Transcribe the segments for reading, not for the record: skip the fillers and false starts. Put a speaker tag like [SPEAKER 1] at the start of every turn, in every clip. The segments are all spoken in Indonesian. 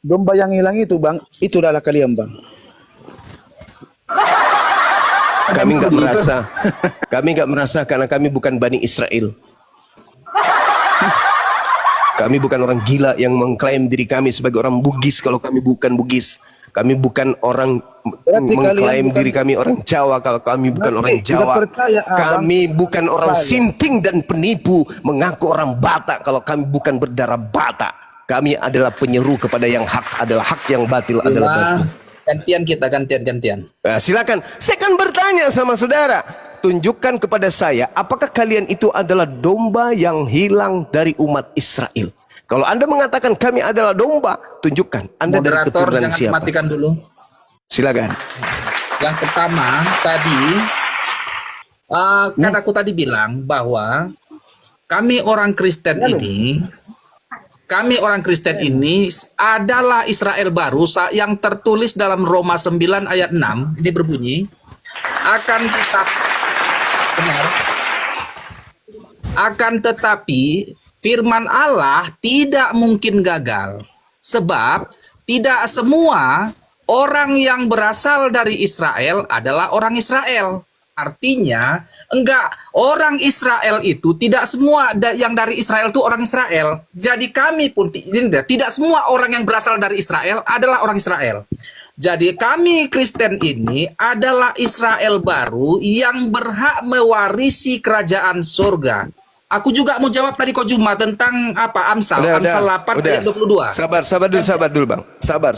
[SPEAKER 1] Domba yang hilang itu, Bang, itu adalah kalian, Bang.
[SPEAKER 2] Kami nggak merasa, karena kami bukan Bani Israel. Kami bukan orang gila yang mengklaim diri kami sebagai orang Bugis kalau kami bukan Bugis. Kami bukan orang mengklaim diri kami orang Jawa kalau kami bukan orang Jawa. Kami bukan orang sinting dan penipu mengaku orang Batak kalau kami bukan berdarah Batak. Kami adalah penyeru kepada yang hak adalah hak, yang batil adalah batil.
[SPEAKER 3] Gantian.
[SPEAKER 2] Nah, silakan. Saya akan bertanya sama saudara. Tunjukkan kepada saya, apakah kalian itu adalah domba yang hilang dari umat Israel? Kalau Anda mengatakan kami adalah domba, tunjukkan Anda dari keturunan siapa?
[SPEAKER 3] Jangan matikan dulu.
[SPEAKER 2] Silakan.
[SPEAKER 3] Yang pertama tadi, kan aku tadi bilang bahwa kami orang Kristen ini adalah Israel baru yang tertulis dalam Roma 9 ayat 6. Ini berbunyi, akan tetapi firman Allah tidak mungkin gagal, sebab tidak semua orang yang berasal dari Israel adalah orang Israel. Artinya, orang Israel itu tidak semua yang dari Israel itu orang Israel. Jadi kami pun tidak semua orang yang berasal dari Israel adalah orang Israel. Jadi kami Kristen ini adalah Israel baru yang berhak mewarisi kerajaan surga. Aku juga mau jawab tadi Ko Juma tentang apa Amsal 8 ayat 22.
[SPEAKER 2] Sabar dulu Bang. Sabar.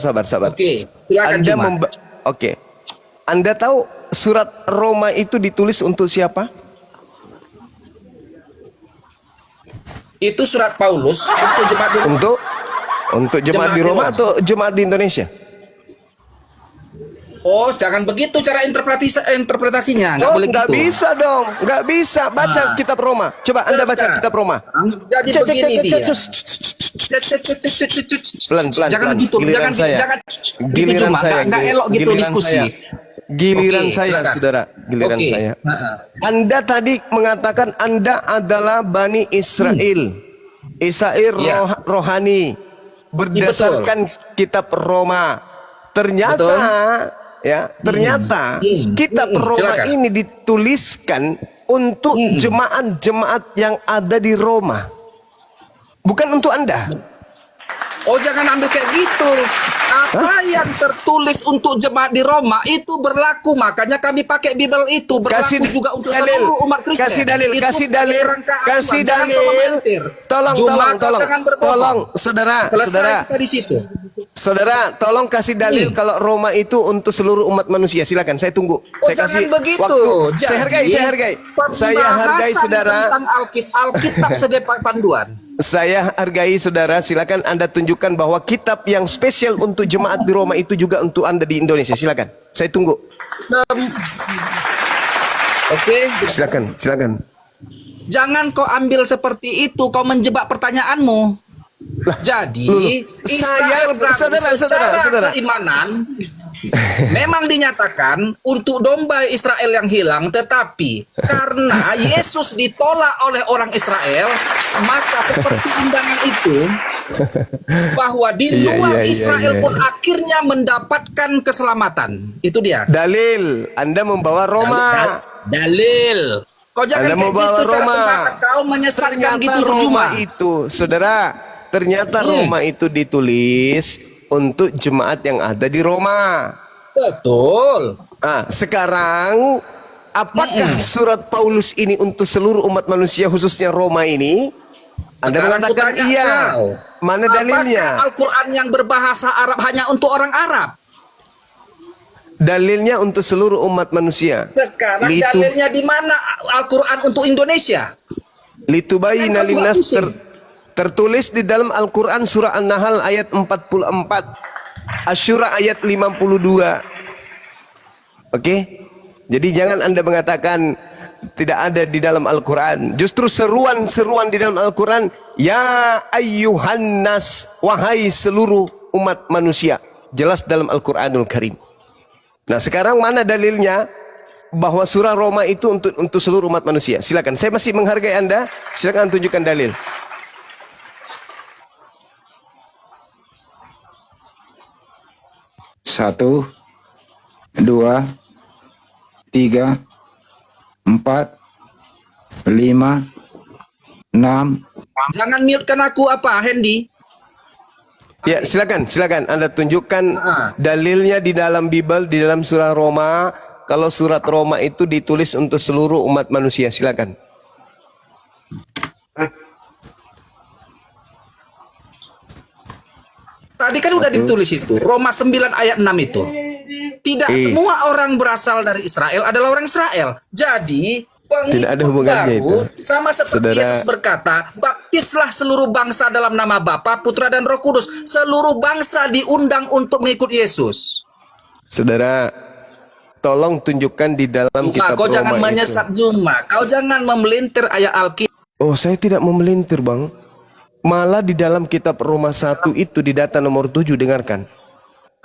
[SPEAKER 3] Oke, silakan Juma.
[SPEAKER 2] Oke. Anda tahu surat Roma itu ditulis untuk siapa?
[SPEAKER 3] Itu surat Paulus untuk jemaat di Roma.
[SPEAKER 2] Untuk jemaat di Roma atau jemaat di Indonesia?
[SPEAKER 3] Oh, jangan begitu cara interpretasinya. Nggak boleh
[SPEAKER 2] nggak
[SPEAKER 3] gitu.
[SPEAKER 2] Bisa dong, nggak bisa. Baca kitab Roma. Coba Anda baca kitab Roma.
[SPEAKER 3] Jadi begini dia.
[SPEAKER 2] Pelan.
[SPEAKER 3] Jangan gitu.
[SPEAKER 2] Giliran saya.
[SPEAKER 3] Nggak elok gitu diskusi.
[SPEAKER 2] Giliran saya, saudara. Giliran saya. Anda tadi mengatakan Anda adalah Bani Israel. Israel rohani. Berdasarkan kitab Roma. Ternyata kitab Roma ini dituliskan untuk jemaat-jemaat yang ada di Roma, bukan untuk Anda.
[SPEAKER 3] Oh, jangan ambil kayak gitu. Apa yang tertulis untuk jemaat di Roma itu berlaku, makanya kami pakai Bible itu berlaku juga untuk seluruh umat Kristen.
[SPEAKER 2] Kasih dalil. Tolong, saudara.
[SPEAKER 3] Di situ.
[SPEAKER 2] Saudara, tolong kasih dalil kalau Roma itu untuk seluruh umat manusia. Silakan, saya tunggu. Saya kasih
[SPEAKER 3] begitu.
[SPEAKER 2] Waktu.
[SPEAKER 3] Jadi,
[SPEAKER 2] saya hargai saudara.
[SPEAKER 3] Tentang Alkitab sebagai panduan.
[SPEAKER 2] Saya hargai saudara. Silakan Anda tunjukkan bahwa kitab yang spesial untuk jemaat di Roma itu juga untuk Anda di Indonesia. Silakan. Saya tunggu.
[SPEAKER 3] Oke.
[SPEAKER 2] Silakan.
[SPEAKER 3] Jangan kau ambil seperti itu. Kau menjebak pertanyaanmu. Jadi saudara keimanan memang dinyatakan untuk domba Israel yang hilang, tetapi karena Yesus ditolak oleh orang Israel, maka seperti undangan itu bahwa di luar Israel pun akhirnya mendapatkan keselamatan. Itu dia.
[SPEAKER 2] Dalil. Anda membawa Roma.
[SPEAKER 3] Dalil. Kau jangan
[SPEAKER 2] Anda membawa
[SPEAKER 3] gitu,
[SPEAKER 2] Roma.
[SPEAKER 3] Kau menyesatkan gitu
[SPEAKER 2] Roma itu, saudara. Ternyata Roma itu ditulis untuk jemaat yang ada di Roma.
[SPEAKER 3] Betul.
[SPEAKER 2] Nah, sekarang apakah surat Paulus ini untuk seluruh umat manusia khususnya Roma ini? Anda mengatakan iya. Mana dalilnya?
[SPEAKER 3] Apakah Al-Quran yang berbahasa Arab hanya untuk orang Arab?
[SPEAKER 2] Dalilnya untuk seluruh umat manusia.
[SPEAKER 3] Sekarang dalilnya di mana Al-Quran untuk Indonesia?
[SPEAKER 2] Litubayyina linnas tertulis di dalam Al-Quran surah An-Nahl ayat 44, Asy-Syura ayat 52. Oke? Jadi jangan Anda mengatakan tidak ada di dalam Al-Quran. Justru seruan-seruan di dalam Al-Quran, ya ayyuhan nas, wahai seluruh umat manusia. Jelas dalam Al-Quranul Karim. Nah, sekarang mana dalilnya bahwa surah Roma itu untuk seluruh umat manusia? Silakan. Saya masih menghargai Anda. Silakan tunjukkan dalil.
[SPEAKER 4] 1, 2, 3, 4, 5, 6.
[SPEAKER 3] Jangan mute-kan aku apa, Hendy?
[SPEAKER 2] Ya, silakan, silakan. Anda tunjukkan
[SPEAKER 3] Ah.
[SPEAKER 2] dalilnya di dalam Bible, di dalam surah Roma. Kalau surat Roma itu ditulis untuk seluruh umat manusia, silakan.
[SPEAKER 3] Tadi kan udah ditulis itu, Roma 9 ayat 6 itu. Tidak semua orang berasal dari Israel adalah orang Israel. Jadi,
[SPEAKER 2] Tidak ada
[SPEAKER 3] pengikut
[SPEAKER 2] hubungannya
[SPEAKER 3] baru,
[SPEAKER 2] itu.
[SPEAKER 3] sama seperti
[SPEAKER 2] Saudara.
[SPEAKER 3] Yesus berkata, baptislah seluruh bangsa dalam nama Bapa, Putra, dan Roh Kudus. Seluruh bangsa diundang untuk mengikut Yesus.
[SPEAKER 2] Saudara, tolong tunjukkan di dalam
[SPEAKER 3] Juma,
[SPEAKER 2] kitab
[SPEAKER 3] kau
[SPEAKER 2] Roma
[SPEAKER 3] jangan
[SPEAKER 2] itu.
[SPEAKER 3] menyesat Juma. Kau jangan memelintir ayat Alkitab.
[SPEAKER 2] Oh, saya tidak memelintir, Bang. Malah di dalam kitab Roma 1 itu di data nomor 7, dengarkan.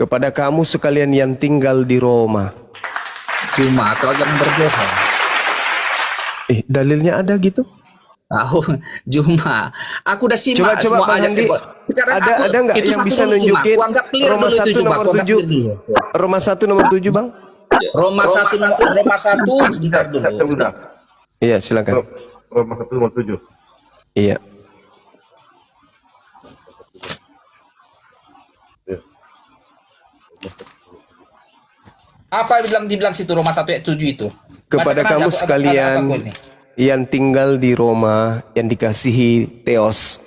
[SPEAKER 2] Kepada kamu sekalian yang tinggal di Roma.
[SPEAKER 3] Juma, kau jangan berbohong.
[SPEAKER 2] Dalilnya ada gitu?
[SPEAKER 3] Tahu, Juma. Aku udah simak
[SPEAKER 2] Coba
[SPEAKER 3] semua
[SPEAKER 2] Bang
[SPEAKER 3] ayat.
[SPEAKER 2] Handi,
[SPEAKER 3] Sekarang
[SPEAKER 2] ada nggak
[SPEAKER 3] itu
[SPEAKER 2] yang
[SPEAKER 3] satu
[SPEAKER 2] bisa
[SPEAKER 3] dulu, Juma.
[SPEAKER 2] nunjukin
[SPEAKER 3] Aku anggap clear
[SPEAKER 2] Roma
[SPEAKER 3] dulu itu,
[SPEAKER 2] 1
[SPEAKER 3] Juma.
[SPEAKER 2] nomor
[SPEAKER 3] Aku anggap
[SPEAKER 2] 7?
[SPEAKER 3] clear dulu.
[SPEAKER 2] Roma 1 nomor 7, Bang?
[SPEAKER 3] Roma 1 bentar dulu.
[SPEAKER 2] Iya, silakan.
[SPEAKER 5] Roma 1 nomor 7.
[SPEAKER 2] Iya.
[SPEAKER 3] Apa yang dibilang situ Roma 1 ayat 7 itu?
[SPEAKER 2] Kepada
[SPEAKER 3] Bacakan aja,
[SPEAKER 2] kamu
[SPEAKER 3] ada
[SPEAKER 2] sekalian
[SPEAKER 3] apa ini?
[SPEAKER 2] yang tinggal di Roma, yang dikasihi Theos,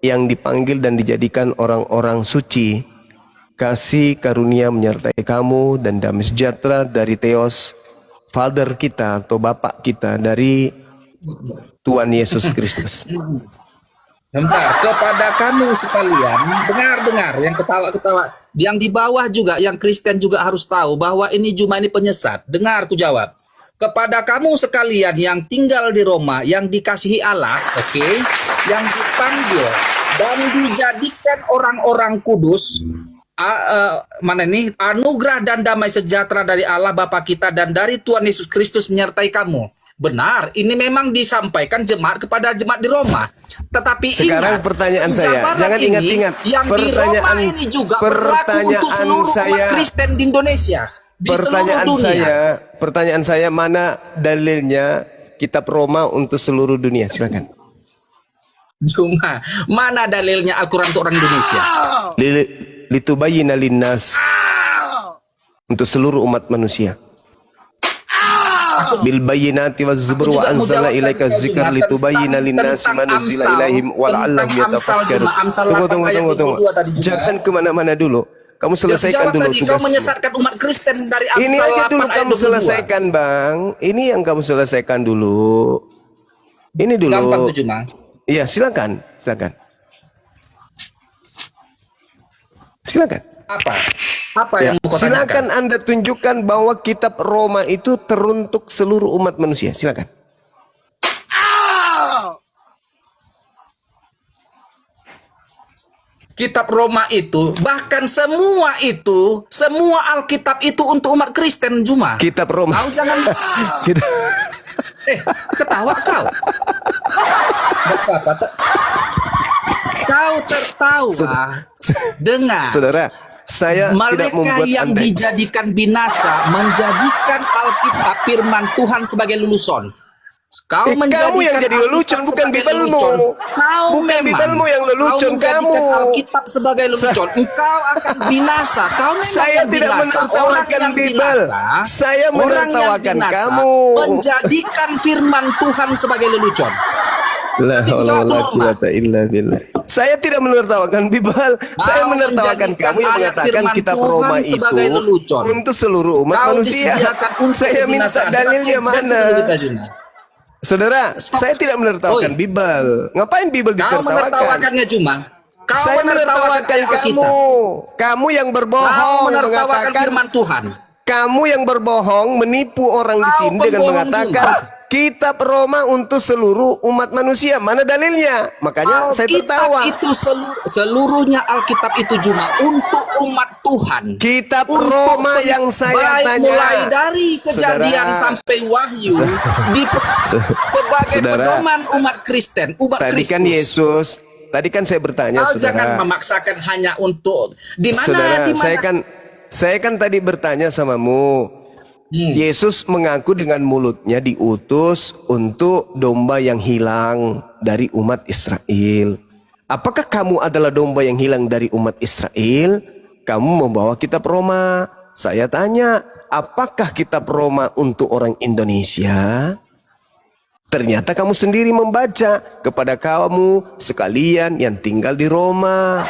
[SPEAKER 2] yang dipanggil dan dijadikan orang-orang suci, kasih karunia menyertai kamu dan damai sejahtera dari Theos, Father kita atau Bapak kita, dari Tuhan Yesus Kristus.
[SPEAKER 3] Bentar, kepada kamu sekalian, dengar yang ketawa-ketawa, yang di bawah juga, yang Kristen juga harus tahu bahwa ini Juma ini penyesat. Dengar, aku jawab. Kepada kamu sekalian yang tinggal di Roma, yang dikasihi Allah, oke, yang dipanggil dan dijadikan orang-orang kudus, anugerah dan damai sejahtera dari Allah Bapa kita dan dari Tuhan Yesus Kristus menyertai kamu. Benar, ini memang disampaikan jemaat kepada jemaat di Roma. Tetapi
[SPEAKER 2] Sekarang
[SPEAKER 3] ingat,
[SPEAKER 2] pertanyaan saya,
[SPEAKER 3] penjabaran
[SPEAKER 2] jangan
[SPEAKER 3] ini
[SPEAKER 2] ingat-ingat.
[SPEAKER 3] yang di Roma ini juga berlaku untuk seluruh umat Kristen di Indonesia. Di seluruh dunia.
[SPEAKER 2] Pertanyaan saya, mana dalilnya kitab Roma untuk seluruh dunia? Silakan.
[SPEAKER 3] Cuma, mana dalilnya Al-Quran untuk orang Indonesia?
[SPEAKER 2] Litubayyina linnas, untuk seluruh umat manusia. Bil bayyinati waz zubur wa anzalna ilaika dzikra litubayyina linnasi ma nuzila ilaihim wa la'allahum yatafakkarun. Tunggu. Jangan kemana-mana dulu. Kamu selesaikan dulu
[SPEAKER 3] tadi,
[SPEAKER 2] tugas.
[SPEAKER 3] Kau menyesatkan umat Kristen dari Amsal
[SPEAKER 2] Ini aja
[SPEAKER 3] 8
[SPEAKER 2] dulu
[SPEAKER 3] ayat
[SPEAKER 2] kamu
[SPEAKER 3] 22.
[SPEAKER 2] selesaikan, Bang. Ini yang kamu selesaikan dulu. Ini dulu.
[SPEAKER 3] Gampang tuh, Juma.
[SPEAKER 2] Iya, silakan. Silakan.
[SPEAKER 3] Apa yang mau kau
[SPEAKER 2] Silakan
[SPEAKER 3] tanyakan?
[SPEAKER 2] Anda tunjukkan bahwa kitab Roma itu teruntuk seluruh umat manusia. Silakan.
[SPEAKER 3] Kitab Roma itu, bahkan semua Alkitab itu untuk umat Kristen, Juma.
[SPEAKER 2] Kitab Roma.
[SPEAKER 3] Kau jangan ketawa kau. Kau tertawa. Dengar.
[SPEAKER 2] Saudara, saya tidak
[SPEAKER 3] Mereka
[SPEAKER 2] membuat
[SPEAKER 3] yang
[SPEAKER 2] Anda
[SPEAKER 3] dijadikan binasa menjadikan Alkitab firman Tuhan sebagai lelucon. Kau
[SPEAKER 2] kamu yang jadi lelucon,
[SPEAKER 3] Alkitab
[SPEAKER 2] bukan
[SPEAKER 3] sebagai
[SPEAKER 2] Bibelmu.
[SPEAKER 3] lelucon. Kau
[SPEAKER 2] Bukan
[SPEAKER 3] memang,
[SPEAKER 2] Bibelmu yang lelucon,
[SPEAKER 3] kau menjadikan
[SPEAKER 2] kamu.
[SPEAKER 3] Alkitab sebagai lelucon. Engkau akan binasa. Kau memang
[SPEAKER 2] Saya
[SPEAKER 3] yang
[SPEAKER 2] tidak
[SPEAKER 3] binasa.
[SPEAKER 2] menertawakan
[SPEAKER 3] Orang yang
[SPEAKER 2] Bibel.
[SPEAKER 3] binasa,
[SPEAKER 2] Saya
[SPEAKER 3] orang yang
[SPEAKER 2] menertawakan
[SPEAKER 3] binasa
[SPEAKER 2] kamu.
[SPEAKER 3] menjadikan firman Tuhan sebagai lelucon.
[SPEAKER 2] La haula wala quwata illa billah. Saya tidak menertawakan Bibel. Saya menertawakan
[SPEAKER 3] menjadikan
[SPEAKER 2] kamu yang
[SPEAKER 3] ayat
[SPEAKER 2] mengatakan
[SPEAKER 3] firman
[SPEAKER 2] kitab
[SPEAKER 3] Tuhan
[SPEAKER 2] Roma itu
[SPEAKER 3] sebagai lelucon.
[SPEAKER 2] untuk seluruh umat
[SPEAKER 3] Kau
[SPEAKER 2] manusia.
[SPEAKER 3] disediakan untuk
[SPEAKER 2] Saya minta
[SPEAKER 3] kebinasaan.
[SPEAKER 2] dalilnya
[SPEAKER 3] Dan
[SPEAKER 2] mana?
[SPEAKER 3] kita, Juna.
[SPEAKER 2] Saudara, saya tidak menertawakan
[SPEAKER 3] Oi.
[SPEAKER 2] Bibel. Ngapain Bibel
[SPEAKER 3] Kau
[SPEAKER 2] ditertawakan?
[SPEAKER 3] menertawakannya, Juma. Kau
[SPEAKER 2] Saya menertawakan
[SPEAKER 3] ayat
[SPEAKER 2] kamu.
[SPEAKER 3] Alkitab.
[SPEAKER 2] Kamu yang
[SPEAKER 3] Kau
[SPEAKER 2] berbohong
[SPEAKER 3] menertawakan
[SPEAKER 2] mengatakan
[SPEAKER 3] firman Tuhan.
[SPEAKER 2] kamu yang berbohong menipu orang di
[SPEAKER 3] Kau
[SPEAKER 2] sini dengan
[SPEAKER 3] pembohong
[SPEAKER 2] mengatakan kitab Roma untuk seluruh umat manusia. Mana dalilnya? Makanya saya tertawa.
[SPEAKER 3] Itu seluruhnya Alkitab itu Juma untuk umat Tuhan.
[SPEAKER 2] Kitab
[SPEAKER 3] Untuk
[SPEAKER 2] Roma yang saya
[SPEAKER 3] baik
[SPEAKER 2] tanya.
[SPEAKER 3] mulai dari Kejadian
[SPEAKER 2] Saudara.
[SPEAKER 3] sampai Wahyu sebagai
[SPEAKER 2] Saudara.
[SPEAKER 3] pedoman umat Kristen, umat
[SPEAKER 2] Tadi
[SPEAKER 3] Kristus.
[SPEAKER 2] kan Yesus, tadi kan saya bertanya,
[SPEAKER 3] Kau jangan
[SPEAKER 2] saudara.
[SPEAKER 3] memaksakan hanya untuk di mana
[SPEAKER 2] Saudara,
[SPEAKER 3] di mana.
[SPEAKER 2] Saya kan tadi bertanya samamu. Yesus mengaku dengan mulutnya diutus untuk domba yang hilang dari umat Israel. Apakah kamu adalah domba yang hilang dari umat Israel? Kamu membawa kitab Roma. Saya tanya, apakah kitab Roma untuk orang Indonesia? Ternyata kamu sendiri membaca kepada kamu sekalian yang tinggal di Roma.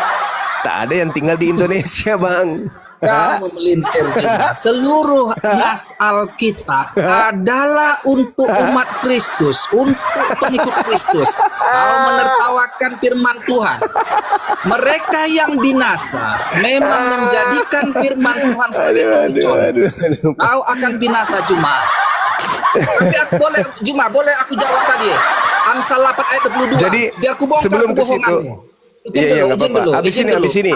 [SPEAKER 2] Tak ada yang tinggal di Indonesia, Bang.
[SPEAKER 3] Kamu melintir juga. Seluruh nas Alkitab adalah untuk umat Kristus, untuk pengikut Kristus. Kau menertawakan firman Tuhan. Mereka yang binasa memang menjadikan firman Tuhan sebagai pembicaraan. Kau akan binasa Juma. Tapi aku boleh Juma, boleh aku jawab tadi. Amsal 8 ayat 22.
[SPEAKER 2] Jadi
[SPEAKER 3] biar ku bongkar
[SPEAKER 2] sebelum ke situ,
[SPEAKER 3] kebohonganmu.
[SPEAKER 2] iya nggak apa-apa. Habis ini.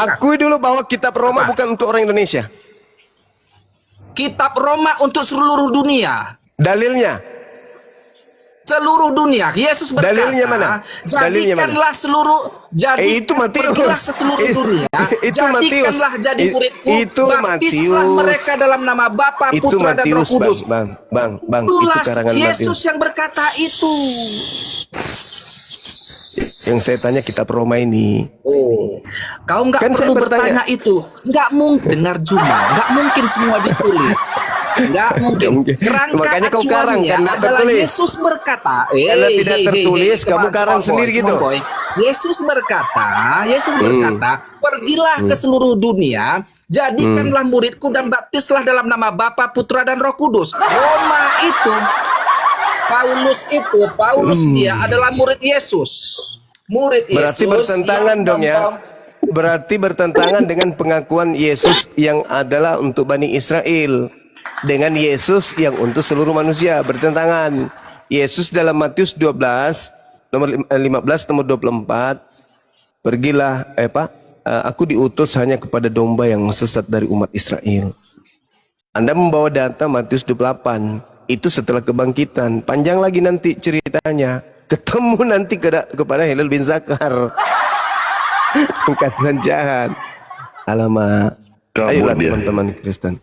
[SPEAKER 2] Akui dulu bahwa kitab Roma bukan untuk orang Indonesia.
[SPEAKER 3] Kitab Roma untuk seluruh dunia.
[SPEAKER 2] Dalilnya?
[SPEAKER 3] Seluruh dunia. Yesus berkata,
[SPEAKER 2] Dalilnya mana? Dalilnya mana?
[SPEAKER 3] Jadikanlah seluruh
[SPEAKER 2] itu Matius.
[SPEAKER 3] Pergilah ke seluruh dunia.
[SPEAKER 2] Itu Matius.
[SPEAKER 3] Jadikanlah jadi muridku.
[SPEAKER 2] Itu
[SPEAKER 3] Baptislah
[SPEAKER 2] Matius.
[SPEAKER 3] mereka dalam nama Bapa,
[SPEAKER 2] Itu
[SPEAKER 3] Putra dan Roh
[SPEAKER 2] Matius,
[SPEAKER 3] Kudus.
[SPEAKER 2] Bang.
[SPEAKER 3] Itulah
[SPEAKER 2] Itu karangan
[SPEAKER 3] Yesus
[SPEAKER 2] Matius.
[SPEAKER 3] yang berkata itu.
[SPEAKER 2] Yang saya tanya kitab Roma ini.
[SPEAKER 3] Oh, kau nggak
[SPEAKER 2] Kan saya
[SPEAKER 3] perlu
[SPEAKER 2] bertanya.
[SPEAKER 3] bertanya itu. Nggak mungkin dengar Juma. Nggak mungkin semua ditulis. Nggak mungkin. Kerangka
[SPEAKER 2] Makanya kau karang,
[SPEAKER 3] acuannya
[SPEAKER 2] karena
[SPEAKER 3] adalah
[SPEAKER 2] tertulis.
[SPEAKER 3] Yesus berkata.
[SPEAKER 2] Karena tidak tertulis, kamu karang sendiri gitu.
[SPEAKER 3] Yesus berkata, pergilah ke seluruh dunia, jadikanlah muridku dan baptislah dalam nama Bapa, Putra dan Roh Kudus. Roma itu, Paulus dia adalah murid Yesus. Murid
[SPEAKER 2] Berarti
[SPEAKER 3] Yesus
[SPEAKER 2] bertentangan
[SPEAKER 3] yang
[SPEAKER 2] dong ya. Berarti bertentangan dengan pengakuan Yesus yang adalah untuk Bani Israel dengan Yesus yang untuk seluruh manusia. Bertentangan. Yesus dalam Matius 12 nomor 15 nomor 24, pergilah aku diutus hanya kepada domba yang sesat dari umat Israel. Anda membawa data Matius 28, itu setelah kebangkitan. Panjang lagi nanti ceritanya. Ketemu nanti kepada Hilal bin Zakar. Angkatan jahat. Alamak. Ayolah teman-teman Kristen.